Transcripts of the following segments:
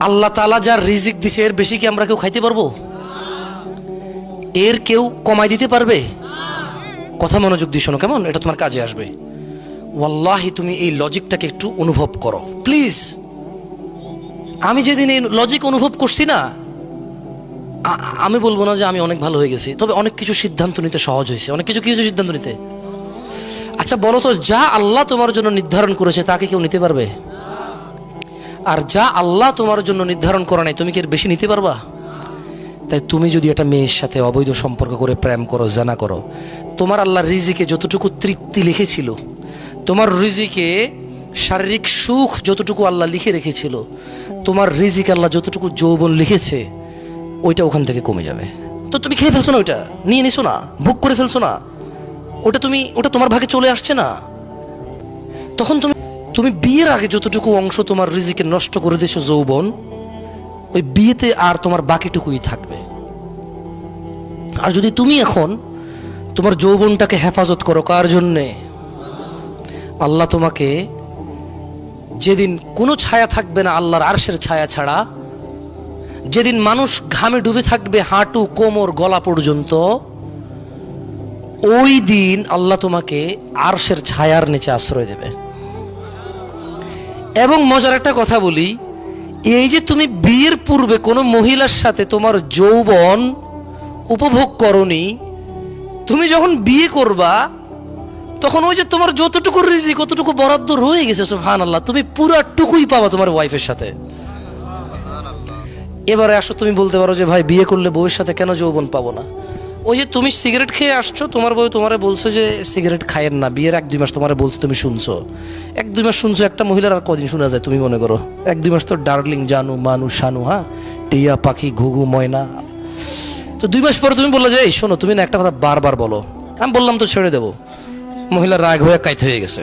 আল্লাহ তাআলা যার রিজিক দিছে এর বেশি কি আমরা কেউ খাইতে পারবো? এর কেউ কমাই দিতে পারবে? কথা মনোযোগ দিয়ে শোনো কেমন, এটা তোমার কাজে আসবে। ওয়াল্লাহি তুমি এই লজিকটাকে একটু অনুভব করো প্লিজ। আমি যেদিন এই লজিক অনুভব করছি না, আমি বলবো না যে আমি অনেক ভালো হয়ে গেছি, তবে অনেক কিছু সিদ্ধান্ত নিতে সহজ হয়েছে। অনেক কিছু কি হয়েছে সিদ্ধান্ত নিতে? আচ্ছা বলো তো, যা আল্লাহ তোমার জন্য নির্ধারণ করেছে তাকে কেউ নিতে পারবে? আর যা আল্লাহ তোমার জন্য নির্ধারণ করে নাই তুমি কি এর বেশি নিতে পারবা? তাই তুমি যদি একটা মেয়ের সাথে অবৈধ সম্পর্ক করে প্রেম করো, জানা করো, তোমার আল্লাহ রিজিকে যতটুকু তৃপ্তি লিখেছিল, তোমার রিজিকে শারীরিক সুখ যতটুকু আল্লাহ লিখে রেখেছিল, তোমার রিজিক আল্লাহ যতটুকু যৌবন লিখেছে, ওইটা ওখান থেকে কমে যাবে। তো তুমি খেয়ে ফেলছো না, ওইটা নিয়ে নিছো না, ভোগ করে ফেলছো না, ওটা তোমার ভাগে চলে আসছে না। তখন তুমি বিয়ের আগে যতটুকু অংশ তোমার রিজিকে নষ্ট করে দিয়েছো যৌবন, ওই বিয়েতে আর তোমার বাকিটুকুই থাকবে। আর যদি তুমি এখন তোমার যৌবনটাকে হেফাজত করো, কার জন্যে? আল্লাহ তোমাকে যেদিন কোনো ছায়া থাকবে না আল্লাহর আরশের ছায়া ছাড়া, যেদিন মানুষ ঘামে ডুবে থাকবে হাঁটু কোমর গলা পর্যন্ত, ওই দিন আল্লাহ তোমাকে আরশের ছায়ার নিচে আশ্রয় দেবে। এবং মজার একটা কথা বলি, এই যে তুমি বিয়ের পূর্বে কোনো মহিলার সাথে তোমার যৌবন উপভোগ করনি, তুমি যখন বিয়ে করবা তখন ওই যে তোমার যতটুকু রিজিক কতটুকু বরাদ্দ রয়ে গেছে, সুবহানাল্লাহ, তুমি পুরাটুকুই পাবা তোমার ওয়াইফের সাথে। এবারে আসো, তুমি বলতে পারো যে ভাই বিয়ে করলে বউয়ের সাথে কেন যৌবন পাবো না? ওই যে তুমি সিগারেট খেয়ে আসছো, তোমার বউ তোমারে বলছে যে সিগারেট খায়েন না, বিয়ের 1-2 মাস তোমারে বলছে, তুমি শুনছো, 1-2 মাস শুনছো। একটা মহিলার আর কদিন শোনা যায় তুমি মনে করো? 1-2 মাস তো ডার্লিং, জানু, মানু, শানু, হ্যাঁ, টিয়া পাখি, ঘুঘু, ময়না। তো 2 মাস পরে তুমি বললে যে এই শোনো, তুমি না একটা কথা বারবার বলো। আমি বললাম তো ছেড়ে দেবো। মহিলার রাগ হয়ে কাইত হয়ে গেছে।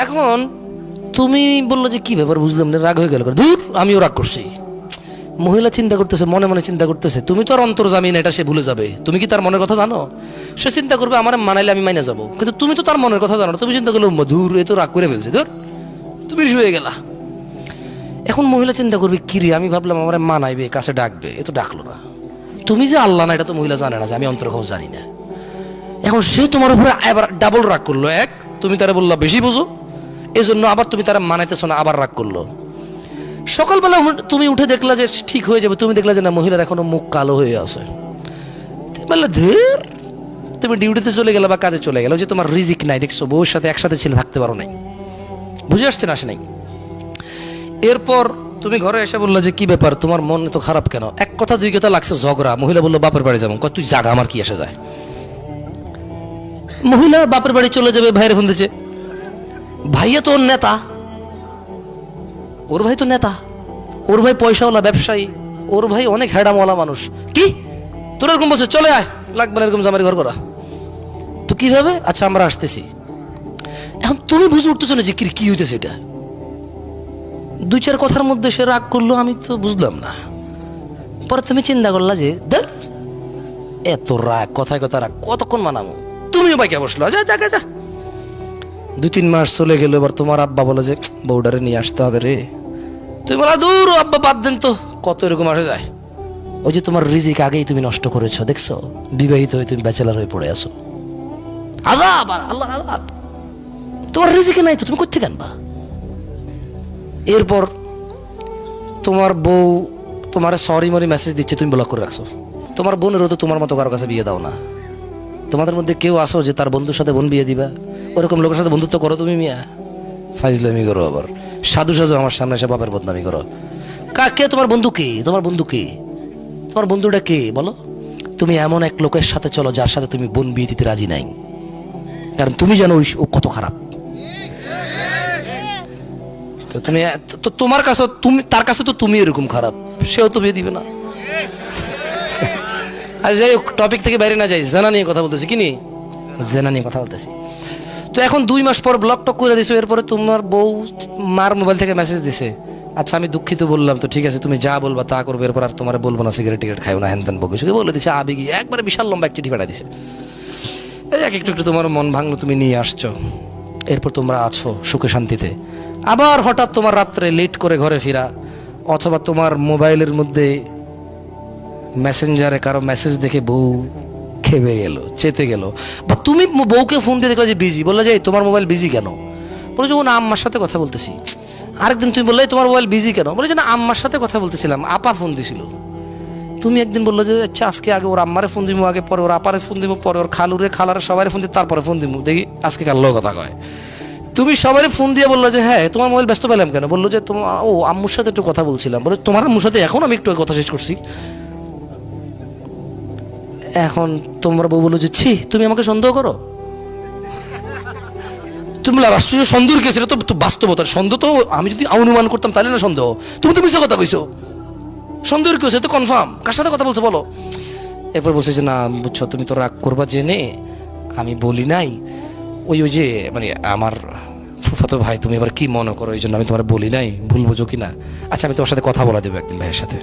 এখন তুমি বললো যে কি ব্যাপার, বুঝলাম না, রাগ হয়ে গেল, দূর আমিও রাগ করছি। মহিলা চিন্তা করতেছে, মনে মনে চিন্তা করতেছে, তুমি তো আর অন্তর্জামিন, এটা সে ভুলে যাবে। তুমি কি তার মনের কথা জানো? সে চিন্তা করবে আমার মানাইলে আমি মাইনে যাবো, কিন্তু তুমি তো তার মনের কথা জানো না। তুমি চিন্তা করলে মধুর, এ তো রাগ করে ফেলছে, ধর তুমি শুয়ে গেলা। এখন মহিলা চিন্তা করবে কি রে, আমি ভাবলাম আমার মানাইবে, কাছে ডাকবে, এ তো ডাকলো না। তুমি যে আল্লাহ না, এটা তো মহিলা জানে না যে আমি অন্তর্ভাব জানি না। এখন সে তোমার উপরে আবার ডাবল রাগ করলো। এক, তুমি তারা বললা বেশি বুঝো, এই জন্য আবার তুমি তারা মানাইতেছো না, আবার রাগ করলো। সকালবেলা তুমি উঠে দেখলা যে ঠিক হয়ে যাবে, তুমি দেখলা যে না, মহিলার এখনো মুখ কালো হয়ে আছে। বললে ধীর, তুমি ডিউটিতে চলে গেলে বা কাজে চলে গেলে, যে তোমার রিজিক নাই, দেখছো বউর সাথে একসাথে ছেলে থাকতে পারো নাই, বুঝে আসছে না? আসে নাই। এরপর তুমি ঘরে এসে বললা যে কি ব্যাপার, তোমার মন তো খারাপ কেন? এক কথা 2 কথা লাগছে ঝগড়া। মহিলা বললো বাপের বাড়ি যাবো। তুই জাগা, আমার কি এসে যায়? মহিলা বাপের বাড়ি চলে যাবে, ভাইয়ের ফোন দিচ্ছে, ভাইয়া তো ওর নেতা, ওর ভাই তো নেতা, ওর ভাই পয়সাওয়ালা ব্যবসায়ী, ওর ভাই অনেক হেডামওয়ালা মানুষ। কি তোর এরকম বলছে? চলে আয়, লাগবে না এরকম জামাই ঘর করা। তো কিভাবে? আচ্ছা আমরা আসতেছি। এখন তুমি বুঝে উঠতেছো না যে কি হইতেছে। এটা 2-4 কথার মধ্যে সে রাগ করলো, আমি তো বুঝলাম না। পরে তুমি চিন্তা করলা যে ধর, এত রাগ, কথায় কথা রাগ, কতক্ষণ মানামো? তুমিও বাইকে বসলো, যা যা যা। 2-3 মাস চলে গেল। এবার তোমার আব্বা বলে যে বউডারে নিয়ে আসতে হবে রে। তুমি বলা দূর আব্বা, বাদ দেন তো, কত এরকম আসে যায়। ওই যে তোমার রিজিক আগেই তুমি নষ্ট করেছো, দেখছো? বিবাহিত হয়ে তুমি ব্যাচেলার হয়ে পড়ে আছো। আযাব, আর আল্লাহর আযাব। তোমার রিজিকে নাই তো তুমি কোত্থেকে আনবা? এরপর তোমার বউ তোমার সরি মরি মেসেজ দিচ্ছে, তুমি ব্লক করে রাখছো। তোমার বোনেরও তো তোমার মতো কারো কাছে বিয়ে দাও না। তোমাদের মধ্যে কেউ আসো যে তার বন্ধুর সাথে বোন বিয়ে দিবা? ওরকম লোকের সাথে বন্ধুত্ব করো তুমি? মিয়া ফাইজলামি করো, আবার সাধু সাজু আমার সামনে এসে বাপের বদনামি করো। কে তোমার বন্ধু? কে তোমার বন্ধু? কে তোমার বন্ধুটা? কে বলো? তুমি এমন এক লোকের সাথে চলো যার সাথে তুমি বোন বিয়ে দিতে রাজি নাই, কারণ তুমি জানো ও কত খারাপ। তো তুমি তো তোমার কাছে, তুমি তার কাছে তো তুমি এরকম খারাপ, সেও তো বিয়ে দিবে না। আর যাই হোক, টপিক থেকে বাইরে না যাই, জেনা নিয়ে কথা বলতেছি। কি নিয়ে? জেনা নিয়ে কথা বলতেছি। তো এখন 2 মাস পর ব্লক টক করে দিছো। এরপরে তোমার বউ মার মোবাইল থেকে মেসেজ দিছে, আচ্ছা আমি দুঃখিত বললাম, তো ঠিক আছে তুমি যা বলবা তা করবো, এরপর আর তোমার বলবো না, সিগারেট টিগারেট খাইও না, হ্যান ত্যান বকে বলে দিছে। আবেগি একবারে বিশাল লম্বা এক চিঠি পাঠাই দিছে। একটু একটু তোমার মন ভাঙলো, তুমি নিয়ে আসছো। এরপর তোমরা আছো সুখে শান্তিতে। আবার হঠাৎ তোমার রাত্রে লেট করে ঘরে ফিরা, অথবা তোমার মোবাইলের মধ্যে মেসেঞ্জারে কারো মেসেজ দেখে বউ খেপে গেল, চেতে গেল, বা তুমি বউকে ফোন দিয়ে দেখলে যে বিজি, বললে যে তোমার মোবাইল বিজি কেন? বলে যে ও না আম্মার সাথে কথা বলতেছি। আরেকদিন তুমি বললে তোমার মোবাইল বিজি কেন? বলে যে না আম্মার সাথে কথা বলতেছিলাম, আপা ফোন দিছিল। তুমি একদিন বললো যে আচ্ছা আজকে আগে ওর আম্মারে ফোন দিব, আগে পরে ওর আপারে ফোন দিব, পরে ওর খালুরে খালারে সবাই ফোন দিব, তারপরে ফোন দিব, দেখি আজকে কার লোক কথা কয়। তুমি সবাই ফোন দিয়ে বললো যে হ্যাঁ তোমার মোবাইল ব্যস্ত পেলাম কেন? বললো যে তোমার ও আম্মুর সাথে একটু কথা বলছিলাম। বলে তোমার আম্মুর সাথে এখন আমি একটু কথা শেষ করছি। এখন তোমার বউ বললো যে ছি তুমি আমাকে সন্দেহ করো। তুমি বলে আশ্চর্য সন্দেহ কে? সেটা তো বাস্তবতা। সন্দেহ তো আমি যদি অনুমান করতাম তাহলে না সন্দেহ। তুমি তো মিশে কথা কইছো, সন্দেহের কেউ, সে তো কনফার্ম। কার সাথে কথা বলছো বলো? এরপর বলছে যে না বুঝছো তুমি তো রাগ করবা জেনে আমি বলি নাই, ওই ওই যে মানে আমার ফুফাতো ভাই, তুমি এবার কি মনে করো এই জন্য আমি তোমার বলি নাই, ভুল বুঝো কিনা? আচ্ছা আমি তোমার সাথে কথা বলা দেবো একদিন ভাইয়ের সাথে।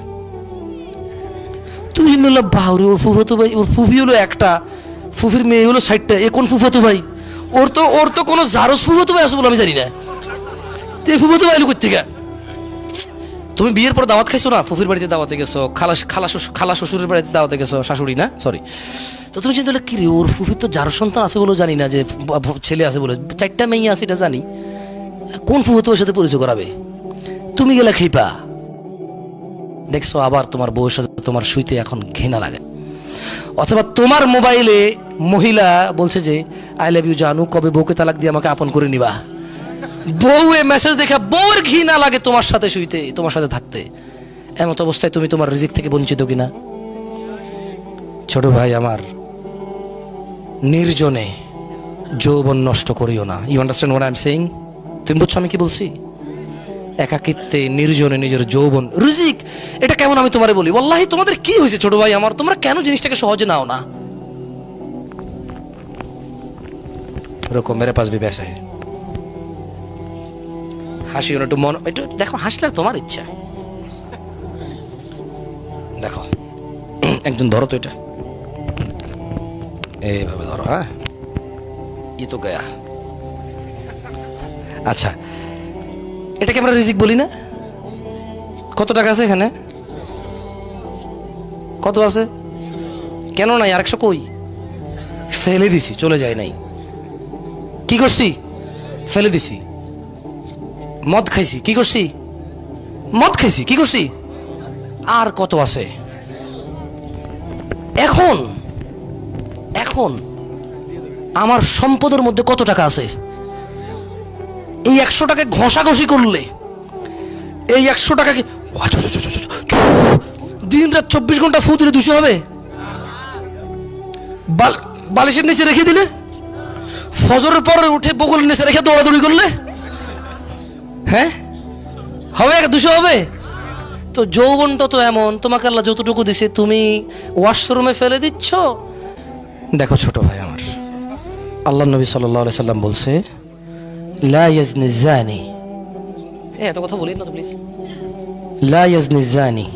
তুমি কিন্তু বাউরি, ওর ফুফাতো ভাই, ওর ফুফি হলো একটা, ফুফির মেয়ে হলো 60টা, এ কোন ফুফাতো ভাই? ওর তো কোনো জারস ফুফাতো ভাই আছে বলে আমি জানি না। তো ফুফাতো ভাই কই থেকে? তুমি বিয়ের পর দাওয়াত খাইছো না, ফুফির বাড়িতে দাওয়াতে গেছো, খালা শ্বশুরের বাড়িতে দাওয়াতে গেছো, শাশুড়ি না সরি। তো তুমি চিন্তা করলে কি রে, ওর ফুফির তো যার সন্তান আছে বলেও জানি না, যে ছেলে আছে বলে, 4টা মেয়ে আছে এটা জানি, কোন ফুফু তোমার সাথে পরিচয় করাবে? তুমি গেলে খেপা দেখছো, আবার তোমার বউয়ের সাথে তোমার শুইতে এখন ঘৃণা লাগে। অথবা তোমার মোবাইলে মহিলা বলছে যে আই লাভ ইউ জানু, কবে বউকে তালাক দিয়ে আমাকে আপন করে নিবা। বউ এ মেসেজ দেখা বউর ঘৃণা লাগে তোমার সাথে শুইতে, তোমার সাথে থাকতে। এমন অবস্থায় তুমি তোমার রিজিক থেকে বঞ্চিত কিনা? ছোট ভাই আমার, নির্জনে যৌবন নষ্ট করিও না। You understand what I am saying? তুমি বুঝছো আমি কি বলছি? একাকিত্বে নির্জনে নিজের যৌবন রিজিক, এটা কেমন আমি তোমারে বলি? ওয়াল্লাহি তোমাদের কি হয়েছে ছোট ভাই আমার, তোমরা কেন জিনিসটাকে সহজে নাও না? এরকম মেরে পাশ ভি पैसा है। হাসিও না, একটু মন, একটু দেখো, হাসলে তোমার ইচ্ছা। দেখো একজন ধরো তো এটা, এইভাবে ধরো, হ্যাঁ ই তো গয়া। আচ্ছা এটাকে আমরা রিজিক বলি না? কত টাকা আছে এখানে? কত আছে? কেন নাই? 100 কই? ফেলে দিছি, চলে যায় নাই। কি করছি? ফেলে দিছি। মদ খাইছি, কি করছি? মদ খাইছি, কি করছি? আর কত আছে? এখন এখন আমার সম্পদের মধ্যে কত টাকা আছে? এই 100 টাকা ঘষাঘষি করলে এই 100 টাকা কি দিন রাত 24 ঘন্টা ফু দিলে 200 হবে? বালিশের নিচে রেখে দিলে, ফজরের পরে উঠে বগলের নিচে রেখে দৌড়াদৌড়ি করলে, হ্যাঁ হবে? 200 হবে? তো যৌবনটা তো এমন, তোমাকে আল্লাহ যতটুকু দিছে তুমি ওয়াশরুমে ফেলে দিচ্ছ। দেখো ছোট ভাই আমার, আল্লাহ নবী সাল্লাল্লাহু আলাইহি সাল্লাম বলছে লা ইয়াজনি জানি, এত কথা বলি না তো প্লিজ। লা ইয়াজনি জানি,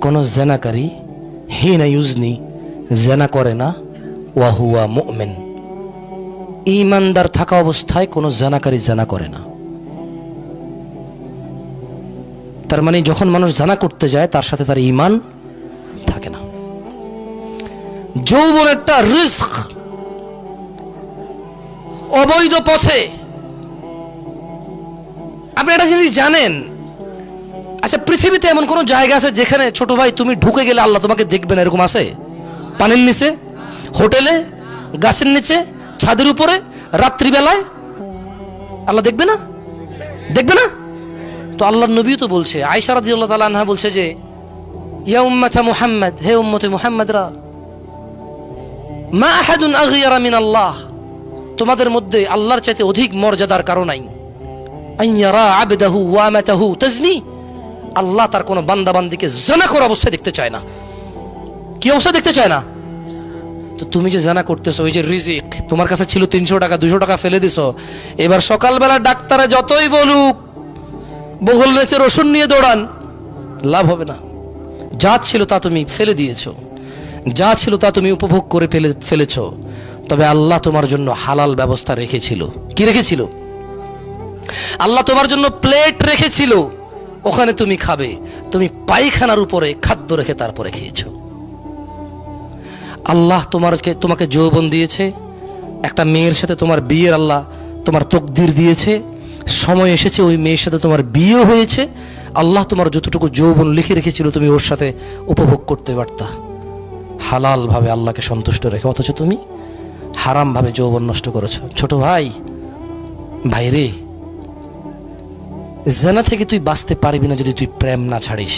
কোন জেনাকারী হিনা ইউজনি, জেনা করে না, ওয়া হুয়া মুমিন, ঈমানদার থাকা অবস্থায় কোন জেনাকারী জেনা করে না। তার মানে যখন মানুষ জানা করতে যায় তার সাথে তার ঈমান থাকে না। যৌবন একটা রিস্ক, অবৈধ পথে। আপনি একটা জিনিস জানেন? আচ্ছা পৃথিবীতে এমন কোন জায়গা আছে যেখানে ছোট ভাই তুমি ঢুকে গেলে আল্লাহ তোমাকে দেখবে না? এরকম আছে? পানির নিচে, হোটেলে, গাছের নিচে, ছাদের উপরে, রাত্রিবেলায় আল্লাহ দেখবে না? দেখবে না? তো আল্লাহর নবী তো বলছে, আয়েশা রাদিয়াল্লাহু তাআলা আনহা বলছে যে ইয়া উম্মাতা মুহাম্মদ, হে উম্মতে মুহাম্মদরা, মা আহাদুন আগয়ারা মিন আল্লাহ, তোমাদের মধ্যে আল্লাহর চাইতে অধিক মর্যাদার কারণ নাই। আইয়ারা আবদাহু ওয়া আমাতাহু তাজনি, আল্লাহ তার কোন বান্দা বান্দিকে জিনা করা অবস্থায় দেখতে চায় না। কি অবস্থা দেখতে চায় না? তো তুমি যে জানা করতেছো, ওই যে রিজিক তোমার কাছে ছিল 300 টাকা, 200 টাকা ফেলে দিছো, এবার সকালবেলা ডাক্তারে যতই বলুক বগল নেচে রসুন নিয়ে দৌড়ান, লাভ হবে না। যা ছিল তা তুমি ফেলে দিয়েছো, যা ছিল তা তুমি উপভোগ করে ফেলেছো। তবে আল্লাহ তোমার জন্য হালাল ব্যবস্থা রেখেছিল। কি রেখেছিল? আল্লাহ তোমার জন্য প্লেট রেখেছিল, ওখানে তুমি খাবে, তুমি পায়খানার উপরে খাদ্য রেখে তারপরে খেয়েছো। আল্লাহ তোমাকে যৌবন দিয়েছে, একটা মেয়ের সাথে তোমার বিয়ের আল্লাহ তোমার তকদির দিয়েছে, সময় এসেছে ওই মেয়ের সাথে তোমার বিয়ে হয়েছে। আল্লাহ তোমার যতটুকু যৌবন লিখে রেখেছিল তুমি ওর সাথে উপভোগ করতে পারতা হালাল ভাবে আল্লাহকে সন্তুষ্ট রেখে, অথচ তুমি হারাম ভাবে যৌবন নষ্ট করেছো। ছোট ভাই, ভাইরে, জেনা থেকে তুই বাঁচতে পারবি না যদি তুই প্রেম না ছাড়িস।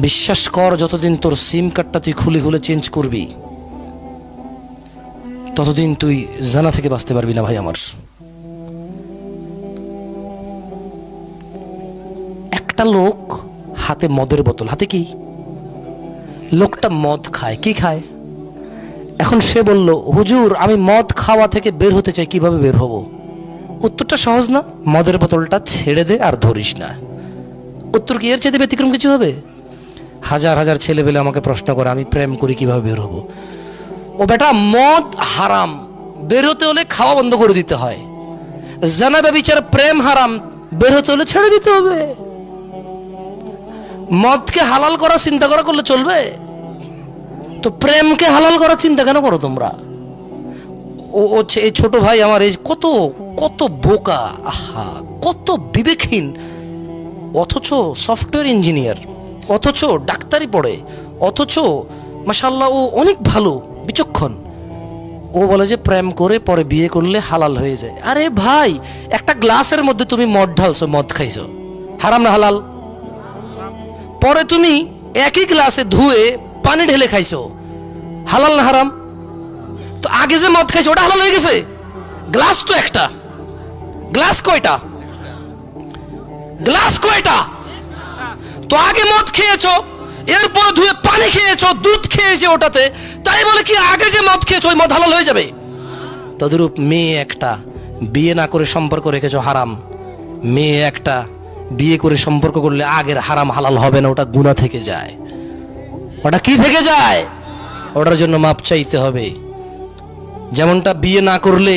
বিশ্বাস কর, যতদিন তোর সিম কার্ডটা তুই খুলে খুলে চেঞ্জ করবি ততদিন তুই জেনা থেকে বাঁচতে পারবি না ভাই আমার। একটা লোক হাতে মদের বোতল, হাতে কি, লোকটা মদ খায়, কি খায়? এখন সে বলল, হুজুর আমি মদ খাওয়া থেকে বের হতে চাই, কিভাবে বের হব? উত্তরটা সহজ না, মদের বোতলটা ছেড়ে দে আর ধরিস না। উত্তর কি এর চেয়ে ব্যতিক্রম কিছু হবে? হাজার হাজার ছেলে পেলে আমাকে প্রশ্ন করে আমি প্রেম করি কিভাবে বের হব। ও বেটা, মদ হারাম, বের হতে হলে খাওয়া বন্ধ করে দিতে হয়। জানা ব্যভিচার, প্রেম হারাম, বের হতে হলে ছেড়ে দিতে হবে। মদকে হালাল করার চিন্তা করলে চলবে? তো প্রেমকে হালাল করার চিন্তা কেন করো তোমরা? ও এই ছোট ভাই আমার, এই কত কত বোকা, আহা কত বিবেকহীন, অথচ সফটওয়্যার ইঞ্জিনিয়ার, অথচ ডাক্তারি পড়ে, অথচ মাশাআল্লাহ ও অনেক ভালো বিচক্ষণ। ও বলে যে প্রেম করে পরে বিয়ে করলে হালাল হয়ে যায়। আরে ভাই, একটা গ্লাসের মধ্যে তুমি মদ ঢালছো, মদ খাইছো, হারাম না হালাল? পরে তুমি একই গ্লাসে ধুয়ে পানি ঢেলে খাইছো, হালাল না হারাম? তো আগে যে মদ খাইছো ওটা হালাল হয়ে গেছে? গ্লাস তো একটা, গ্লাস কয়টা? গ্লাস কয়টা? তো আগে মদ খেয়েছো, এরপর ধুয়ে পানি খেয়েছো, দুধ খেয়েছে ওটাতে, তাই বলে কি আগে যে মদ খেয়েছো ওই মদ হালাল হয়ে যাবে? তদরূপ মেয়ে একটা, বিয়ে না করে সম্পর্ক রেখেছো, হারাম। মেয়ে একটা বিয়ে করে সম্পর্ক করলে আগের হারাম হালাল হবে না, ওটা গুনাহ থেকে যায়। ওটা কি থেকে যায়? ওটার জন্য মাপ চাইতে হবে। যেমনটা বিয়ে না করলে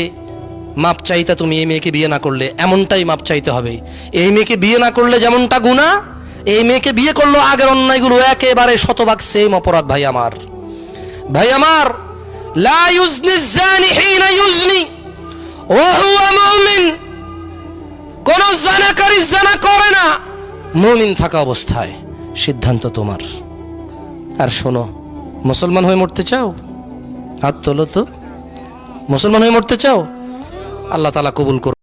মাপ চাইতে, তুমি এই মেয়েকে বিয়ে না করলে এমনটাই মাপ চাইতে হবে। এই মেয়েকে বিয়ে না করলে যেমনটা গুনাহ, এই মেয়েকে বিয়ে করলো আগের অন্যায়গুলো একেবারে শতভাগ সেম অপরাধ। ভাই আমার, ভাই আমার, লা ইউজনি জানি হিনা ইউজনি ওয়া হুয়া মুমিন। কোন জানাকারী জানা করে না মুমিন থাকা অবস্থায়, সিদ্ধান্ত তোমার। আর শোনো, মুসলমান হয়ে মরতে চাও? হাত তোলো তো। মুসলমান হয়ে মরতে চাও? আল্লাহ তাআলা কবুল করুন।